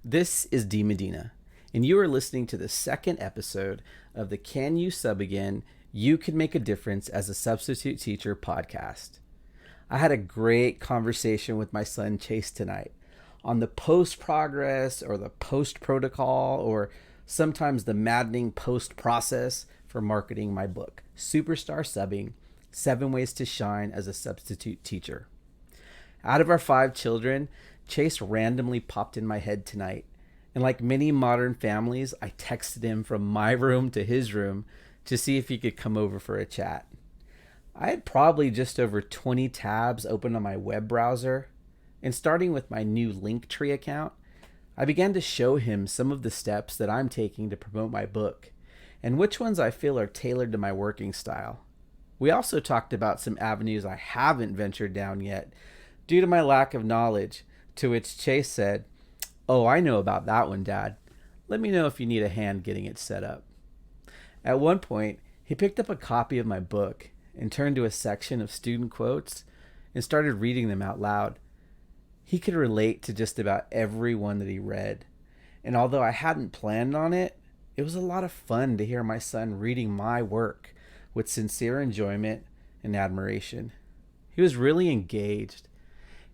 This is D. Medina, and you are listening to the second episode of the Can You Sub Again? You Can Make a Difference as a Substitute Teacher podcast. I had a great conversation with my son Chase tonight on the post progress or the post protocol or sometimes the maddening post process for marketing my book, Superstar Subbing 7 Ways to Shine as a Substitute Teacher. Out of our 5 children, Chase randomly popped in my head tonight. And like many modern families, I texted him from my room to his room to see if he could come over for a chat. I had probably just over 20 tabs open on my web browser, and starting with my new Linktree account, I began to show him some of the steps that I'm taking to promote my book, and which ones I feel are tailored to my working style. We also talked about some avenues I haven't ventured down yet due to my lack of knowledge, to which Chase said, "Oh, I know about that one, Dad. Let me know if you need a hand getting it set up." At one point, he picked up a copy of my book and turned to a section of student quotes and started reading them out loud. He could relate to just about every one that he read. And although I hadn't planned on it, it was a lot of fun to hear my son reading my work with sincere enjoyment and admiration. He was really engaged.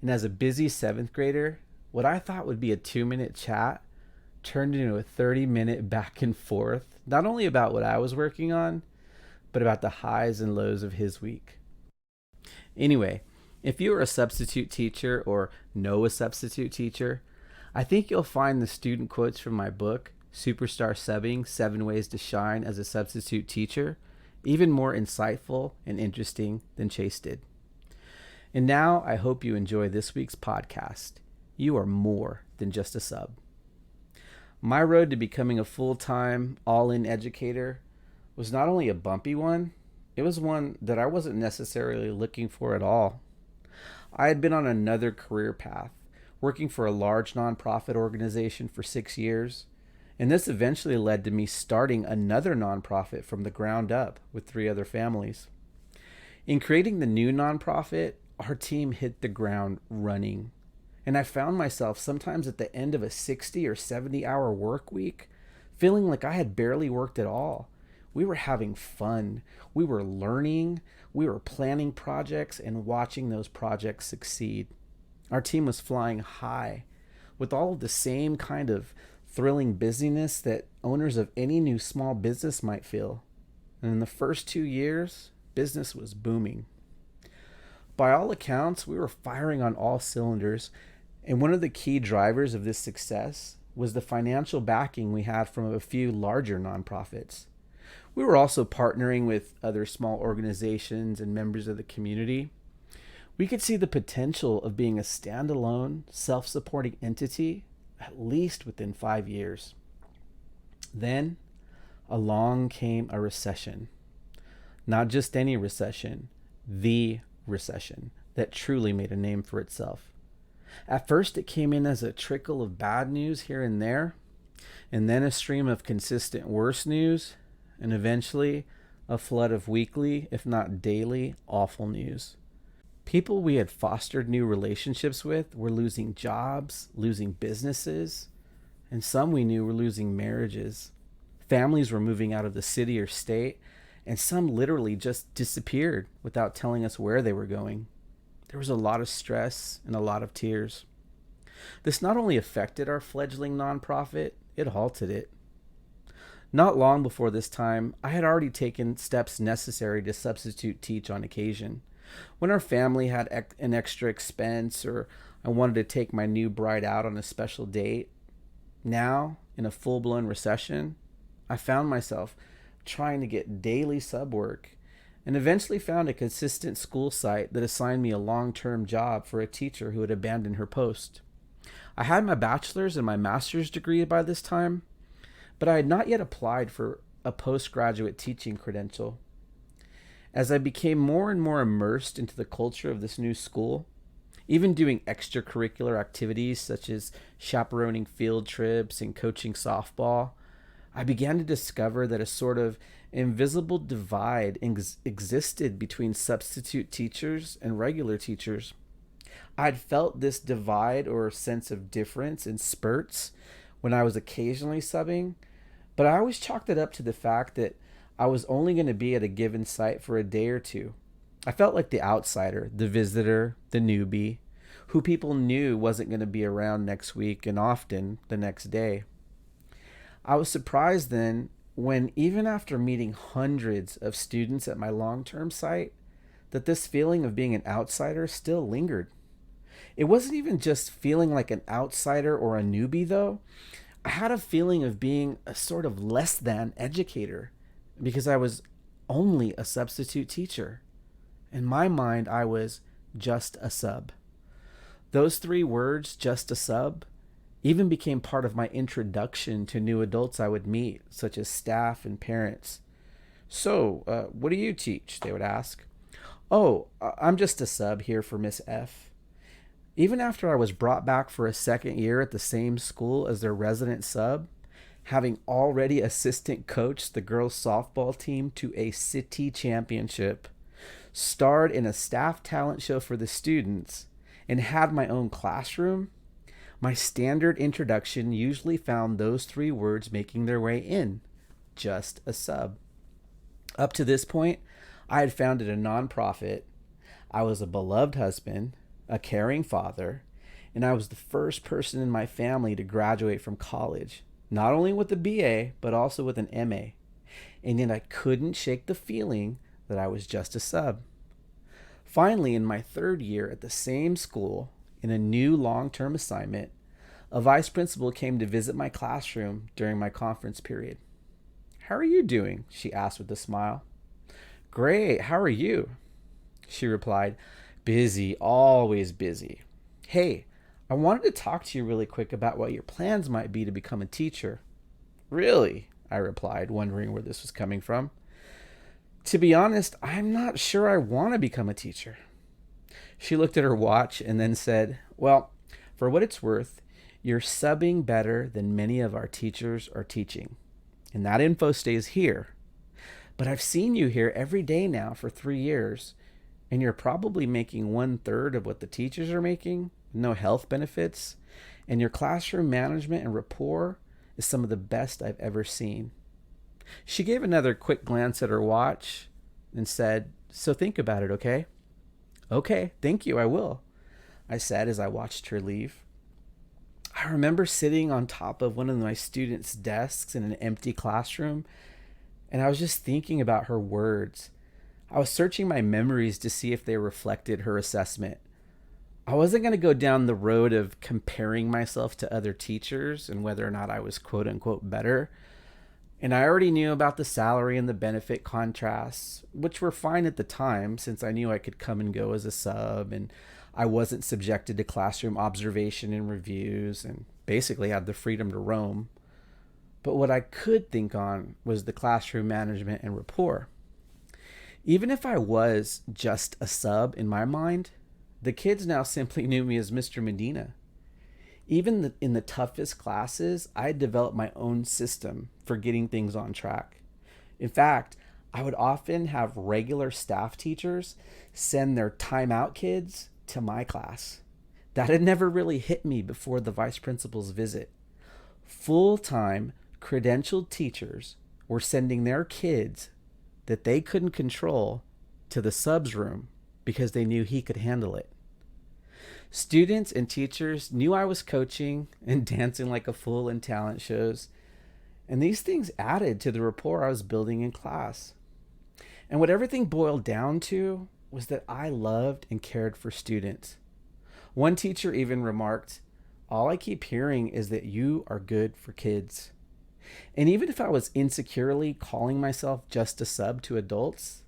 And as a busy 7th grader, what I thought would be a 2-minute chat turned into a 30-minute back and forth, not only about what I was working on, but about the highs and lows of his week. Anyway, if you are a substitute teacher or know a substitute teacher, I think you'll find the student quotes from my book, Superstar Subbing 7 Ways to Shine as a Substitute Teacher, even more insightful and interesting than Chase did. And now I hope you enjoy this week's podcast. You are more than just a sub. My road to becoming a full-time, all-in educator was not only a bumpy one, it was one that I wasn't necessarily looking for at all. I had been on another career path, working for a large nonprofit organization for 6 years, and this eventually led to me starting another nonprofit from the ground up with 3 other families. In creating the new nonprofit, our team hit the ground running. And I found myself sometimes at the end of a 60 or 70 hour work week feeling like I had barely worked at all. We were having fun. We were learning. We were planning projects and watching those projects succeed. Our team was flying high with all of the same kind of thrilling busyness that owners of any new small business might feel. And in the first 2 years, business was booming. By all accounts, we were firing on all cylinders, and one of the key drivers of this success was the financial backing we had from a few larger nonprofits. We were also partnering with other small organizations and members of the community. We could see the potential of being a standalone, self-supporting entity at least within 5 years. Then, along came a recession. Not just any recession, the recession that truly made a name for itself. At first, it came in as a trickle of bad news here and there, and then a stream of consistent worse news, and eventually a flood of weekly, if not daily, awful news. People we had fostered new relationships with were losing jobs, losing businesses, and some we knew were losing marriages. Families were moving out of the city or state, and some literally just disappeared without telling us where they were going. There was a lot of stress and a lot of tears. This not only affected our fledgling nonprofit, it halted it. Not long before this time, I had already taken steps necessary to substitute teach on occasion. When our family had an extra expense or I wanted to take my new bride out on a special date. Now, in a full-blown recession, I found myself trying to get daily sub work and eventually found a consistent school site that assigned me a long-term job for a teacher who had abandoned her post. I had my bachelor's and my master's degree by this time, but I had not yet applied for a postgraduate teaching credential. As I became more and more immersed into the culture of this new school, even doing extracurricular activities such as chaperoning field trips and coaching softball, I began to discover that a sort of invisible divide existed between substitute teachers and regular teachers. I'd felt this divide or sense of difference in spurts when I was occasionally subbing, but I always chalked it up to the fact that I was only going to be at a given site for a day or two. I felt like the outsider, the visitor, the newbie, who people knew wasn't going to be around next week and often the next day. I was surprised then when, even after meeting hundreds of students at my long term site, that this feeling of being an outsider still lingered. It wasn't even just feeling like an outsider or a newbie, though. I had a feeling of being a sort of less than educator because I was only a substitute teacher. In my mind, I was just a sub. Those three words, just a sub, even became part of my introduction to new adults I would meet, such as staff and parents. So, what do you teach? They would ask. Oh, I'm just a sub here for Miss F. Even after I was brought back for a second year at the same school as their resident sub, having already assistant coached the girls' softball team to a city championship, starred in a staff talent show for the students, and had my own classroom, my standard introduction usually found those three words making their way in, just a sub. Up to this point, I had founded a nonprofit, I was a beloved husband, a caring father, and I was the first person in my family to graduate from college, not only with a BA, but also with an MA. And yet I couldn't shake the feeling that I was just a sub. Finally, in my third year at the same school, in a new long-term assignment, a vice principal came to visit my classroom during my conference period. "How are you doing?" she asked with a smile. "Great, how are you?" She replied, "Busy, always busy. Hey, I wanted to talk to you really quick about what your plans might be to become a teacher." "Really?" I replied, wondering where this was coming from. "To be honest, I'm not sure I want to become a teacher." She looked at her watch and then said, "Well, for what it's worth, you're subbing better than many of our teachers are teaching. And that info stays here. But I've seen you here every day now for 3 years, and you're probably making 1/3 of what the teachers are making, no health benefits, and your classroom management and rapport is some of the best I've ever seen." She gave another quick glance at her watch and said, "So think about it, okay?" "Okay, thank you, I will," I said as I watched her leave. I remember sitting on top of one of my students' desks in an empty classroom, and I was just thinking about her words. I was searching my memories to see if they reflected her assessment. I wasn't going to go down the road of comparing myself to other teachers and whether or not I was quote unquote better. And I already knew about the salary and the benefit contrasts, which were fine at the time since I knew I could come and go as a sub and I wasn't subjected to classroom observation and reviews and basically had the freedom to roam. But what I could think on was the classroom management and rapport. Even if I was just a sub in my mind, the kids now simply knew me as Mr. Medina. Even in the toughest classes, I had developed my own system for getting things on track. In fact, I would often have regular staff teachers send their timeout kids to my class. That had never really hit me before the vice principal's visit. Full-time credentialed teachers were sending their kids that they couldn't control to the sub's room because they knew he could handle it. Students and teachers knew I was coaching and dancing like a fool in talent shows, and these things added to the rapport I was building in class. And what everything boiled down to was that I loved and cared for students. One teacher even remarked, "All I keep hearing is that you are good for kids." And even if I was insecurely calling myself just a sub to adults,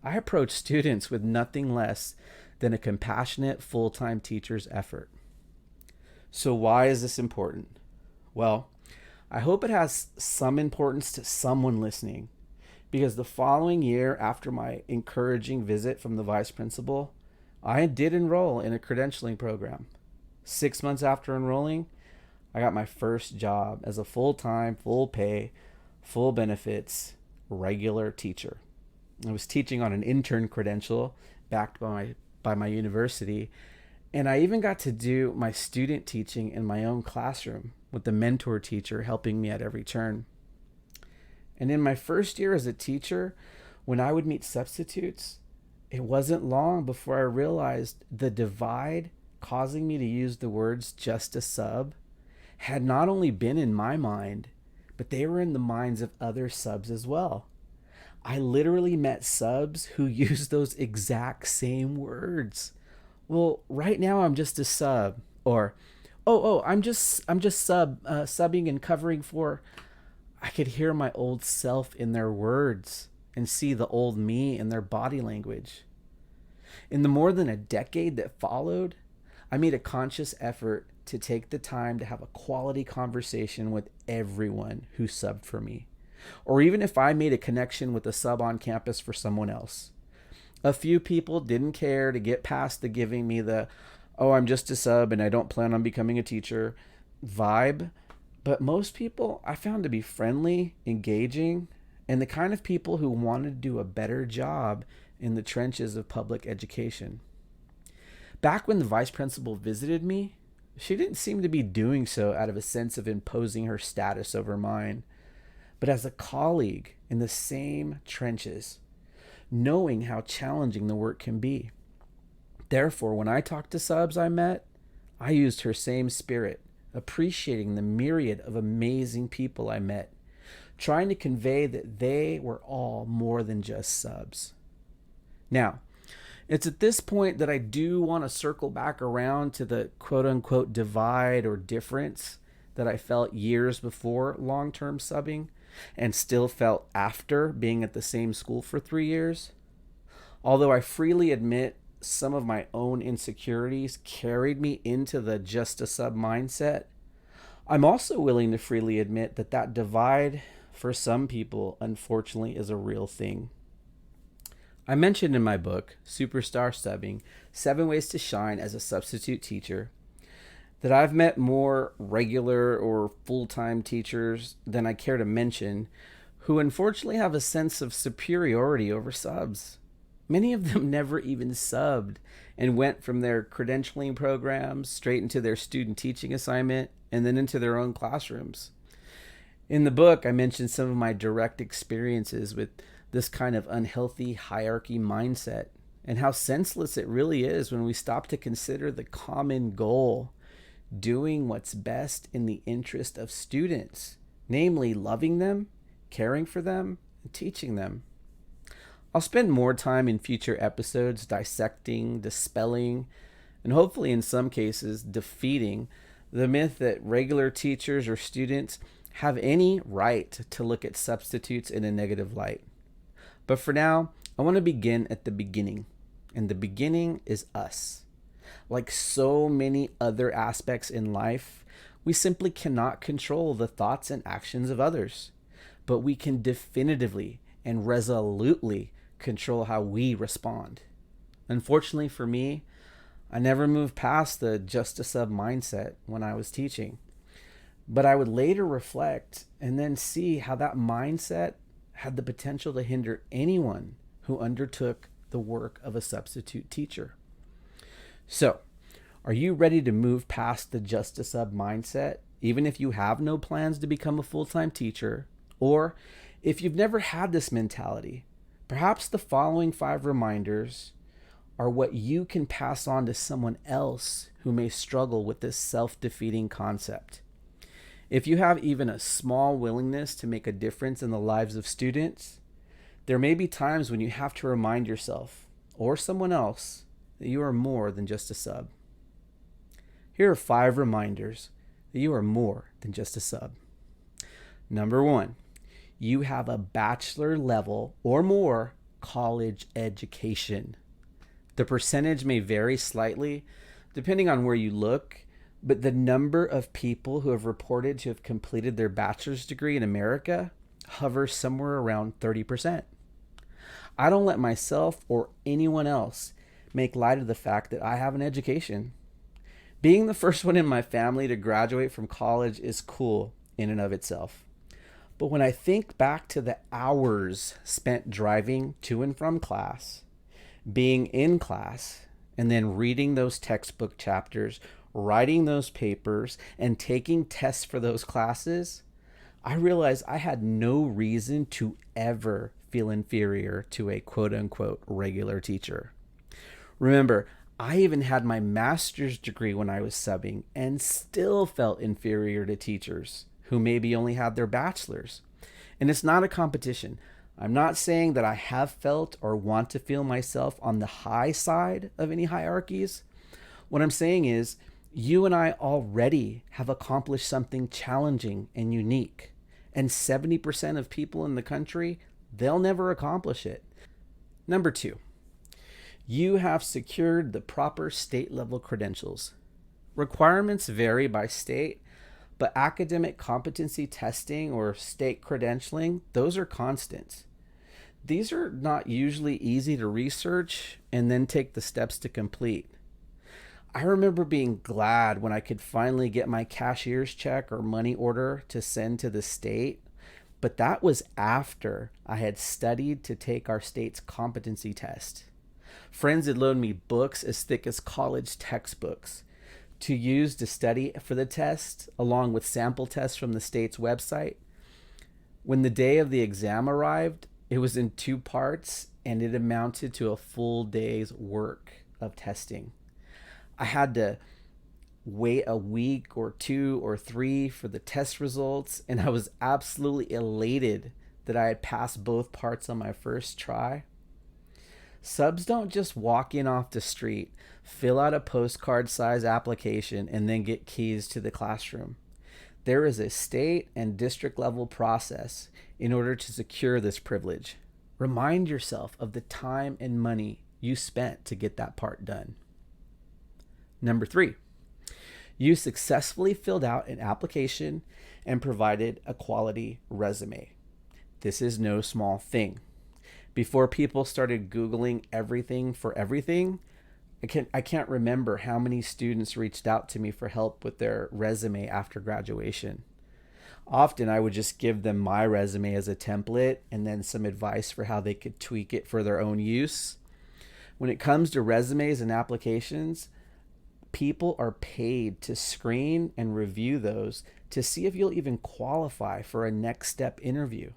I approached students with nothing less than a compassionate full-time teacher's effort. So why is this important? Well, I hope it has some importance to someone listening, because the following year after my encouraging visit from the vice principal, I did enroll in a credentialing program. 6 months after enrolling, I got my first job as a full-time, full-pay, full benefits, regular teacher. I was teaching on an intern credential backed by my university, And I even got to do my student teaching in my own classroom with the mentor teacher helping me at every turn. And in my first year as a teacher, when I would meet substitutes, it wasn't long before I realized the divide causing me to use the words just a sub had not only been in my mind, but they were in the minds of other subs as well. I literally met subs who used those exact same words. Well, right now I'm just a sub, or I'm just subbing and covering for. I could hear my old self in their words and see the old me in their body language. In the more than a decade that followed, I made a conscious effort to take the time to have a quality conversation with everyone who subbed for me, or even if I made a connection with a sub on campus for someone else. A few people didn't care to get past the giving me the, oh, I'm just a sub and I don't plan on becoming a teacher vibe. But most people I found to be friendly, engaging, and the kind of people who wanted to do a better job in the trenches of public education. Back when the vice principal visited me, she didn't seem to be doing so out of a sense of imposing her status over mine, but as a colleague in the same trenches, knowing how challenging the work can be. Therefore, when I talked to subs I met, I used her same spirit, appreciating the myriad of amazing people I met, trying to convey that they were all more than just subs. Now, it's at this point that I do want to circle back around to the quote unquote divide or difference that I felt years before long-term subbing and still felt after being at the same school for 3 years. Although I freely admit some of my own insecurities carried me into the just a sub mindset, I'm also willing to freely admit that that divide for some people unfortunately is a real thing. I mentioned in my book, Superstar Subbing, 7 Ways to Shine as a Substitute Teacher, that I've met more regular or full-time teachers than I care to mention who unfortunately have a sense of superiority over subs. Many of them never even subbed and went from their credentialing programs straight into their student teaching assignment and then into their own classrooms. In the book, I mentioned some of my direct experiences with this kind of unhealthy hierarchy mindset and how senseless it really is when we stop to consider the common goal, doing what's best in the interest of students, namely loving them, caring for them, and teaching them. I'll spend more time in future episodes dissecting, dispelling, and hopefully in some cases defeating the myth that regular teachers or students have any right to look at substitutes in a negative light. But for now, I want to begin at the beginning, and the beginning is us. Like so many other aspects in life, we simply cannot control the thoughts and actions of others, but we can definitively and resolutely control how we respond. Unfortunately for me, I never moved past the just a sub mindset when I was teaching, but I would later reflect and then see how that mindset had the potential to hinder anyone who undertook the work of a substitute teacher. So, are you ready to move past the just a sub mindset, even if you have no plans to become a full-time teacher? Or if you've never had this mentality, perhaps the following 5 reminders are what you can pass on to someone else who may struggle with this self-defeating concept. If you have even a small willingness to make a difference in the lives of students, there may be times when you have to remind yourself or someone else that you are more than just a sub. Here are 5 reminders that you are more than just a sub. Number 1, you have a bachelor level or more college education. The percentage may vary slightly depending on where you look, but the number of people who have reported to have completed their bachelor's degree in America hovers somewhere around 30%. I don't let myself or anyone else make light of the fact that I have an education. Being the first one in my family to graduate from college is cool in and of itself. But when I think back to the hours spent driving to and from class, being in class, and then reading those textbook chapters, writing those papers, and taking tests for those classes, I realized I had no reason to ever feel inferior to a quote unquote regular teacher. Remember, I even had my master's degree when I was subbing and still felt inferior to teachers who maybe only had their bachelor's. And it's not a competition. I'm not saying that I have felt or want to feel myself on the high side of any hierarchies. What I'm saying is, you and I already have accomplished something challenging and unique. And 70% of people in the country, they'll never accomplish it. Number 2, you have secured the proper state level credentials. Requirements vary by state, but academic competency testing or state credentialing, those are constants. These are not usually easy to research and then take the steps to complete. I remember being glad when I could finally get my cashier's check or money order to send to the state, but that was after I had studied to take our state's competency test. Friends had loaned me books as thick as college textbooks to use to study for the test, along with sample tests from the state's website. When the day of the exam arrived, it was in 2 parts and it amounted to a full day's work of testing. I had to wait a week or 2 or 3 for the test results, and I was absolutely elated that I had passed both parts on my first try. Subs don't just walk in off the street, fill out a postcard size application, and then get keys to the classroom. There is a state and district level process in order to secure this privilege. Remind yourself of the time and money you spent to get that part done. Number 3, you successfully filled out an application and provided a quality resume. This is no small thing. Before people started Googling everything for everything, I can't remember how many students reached out to me for help with their resume after graduation. Often I would just give them my resume as a template and then some advice for how they could tweak it for their own use. When it comes to resumes and applications, people are paid to screen and review those to see if you'll even qualify for a next step interview.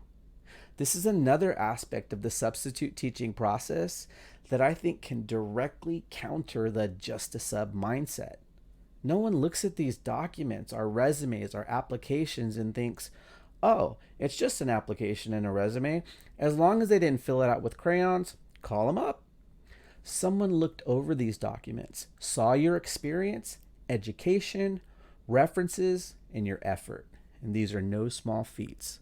This is another aspect of the substitute teaching process that I think can directly counter the just a sub mindset. No one looks at these documents, our resumes, our applications, and thinks, oh, it's just an application and a resume. As long as they didn't fill it out with crayons, call them up. Someone looked over these documents, saw your experience, education, references, and your effort. And these are no small feats.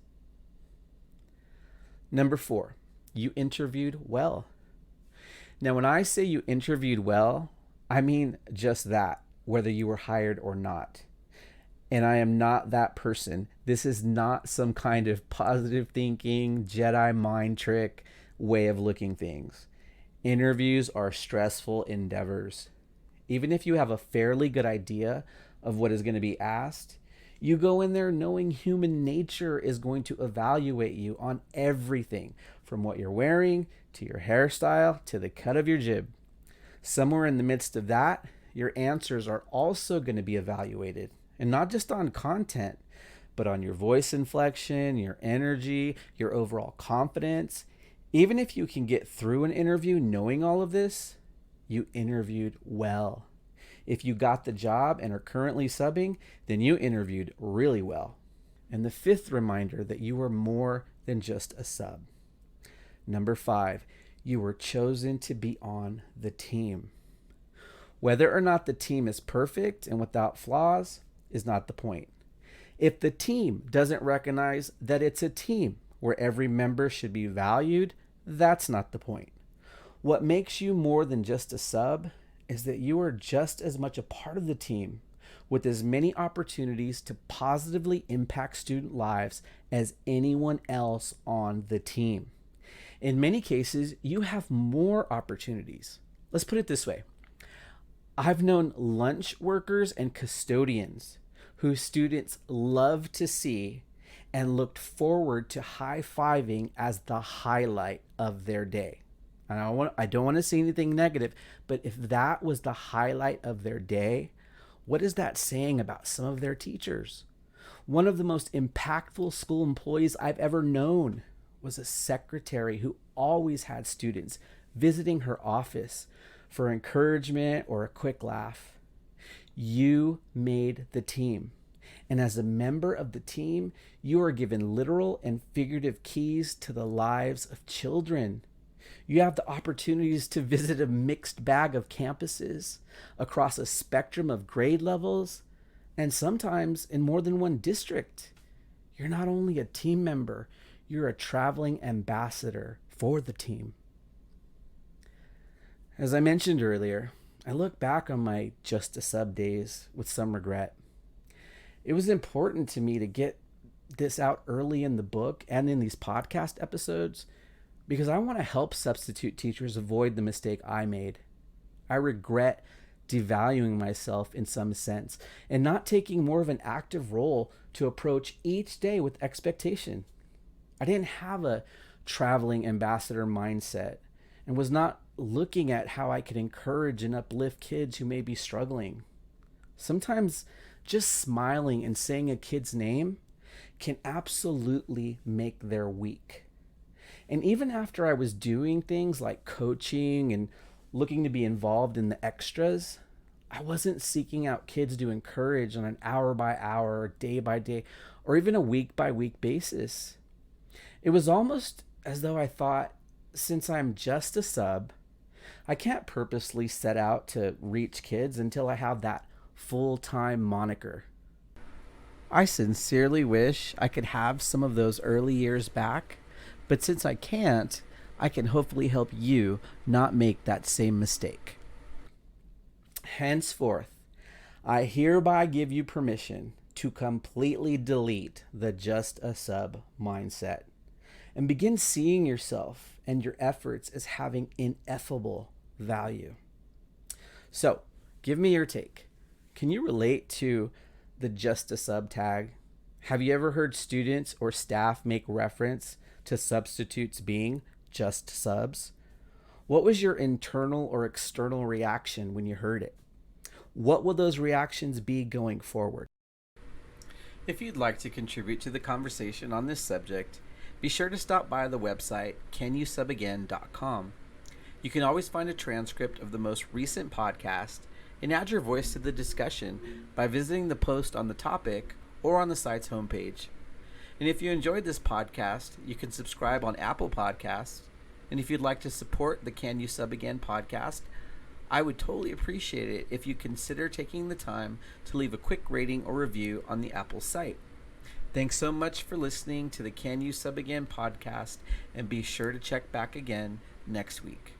Number 4, you interviewed well. Now, when I say you interviewed well, I mean just that, whether you were hired or not. And I am not that person. This is not some kind of positive thinking, Jedi mind trick way of looking things. Interviews are stressful endeavors. Even if you have a fairly good idea of what is going to be asked, you go in there knowing human nature is going to evaluate you on everything from what you're wearing to your hairstyle to the cut of your jib. Somewhere in the midst of that, your answers are also going to be evaluated, and not just on content, but on your voice inflection, your energy, your overall confidence. Even if you can get through an interview knowing all of this, you interviewed well. If you got the job and are currently subbing, then you interviewed really well. And the 5th reminder that you are more than just a sub. Number 5, you were chosen to be on the team. Whether or not the team is perfect and without flaws is not the point. If the team doesn't recognize that it's a team where every member should be valued, that's not the point. What makes you more than just a sub is that you are just as much a part of the team with as many opportunities to positively impact student lives as anyone else on the team. In many cases, you have more opportunities. Let's put it this way. I've known lunch workers and custodians whose students loved to see and looked forward to high-fiving as the highlight of their day. And I don't want to say anything negative, but if that was the highlight of their day, what is that saying about some of their teachers? One of the most impactful school employees I've ever known was a secretary who always had students visiting her office for encouragement or a quick laugh. You made the team. And as a member of the team, you are given literal and figurative keys to the lives of children. You have the opportunities to visit a mixed bag of campuses across a spectrum of grade levels and sometimes in more than one district. You're not only a team member, you're a traveling ambassador for the team. As I mentioned earlier, I look back on my just a sub days with some regret. It was important to me to get this out early in the book and in these podcast episodes because I want to help substitute teachers avoid the mistake I made. I regret devaluing myself in some sense and not taking more of an active role to approach each day with expectation. I didn't have a traveling ambassador mindset and was not looking at how I could encourage and uplift kids who may be struggling. Sometimes just smiling and saying a kid's name can absolutely make their week. And even after I was doing things like coaching and looking to be involved in the extras, I wasn't seeking out kids to encourage on an hour by hour, or day by day, or even a week by week basis. It was almost as though I thought, since I'm just a sub, I can't purposely set out to reach kids until I have that full-time moniker. I sincerely wish I could have some of those early years back, but since I can't, I can hopefully help you not make that same mistake. Henceforth, I hereby give you permission to completely delete the just a sub mindset and begin seeing yourself and your efforts as having ineffable value. So, give me your take. Can you relate to the just a sub tag? Have you ever heard students or staff make reference to substitutes being just subs? What was your internal or external reaction when you heard it? What will those reactions be going forward? If you'd like to contribute to the conversation on this subject, be sure to stop by the website canyousubagain.com. You can always find a transcript of the most recent podcast and add your voice to the discussion by visiting the post on the topic or on the site's homepage. And if you enjoyed this podcast, you can subscribe on Apple Podcasts. And if you'd like to support the Can You Sub Again podcast, I would totally appreciate it if you consider taking the time to leave a quick rating or review on the Apple site. Thanks so much for listening to the Can You Sub Again podcast, and be sure to check back again next week.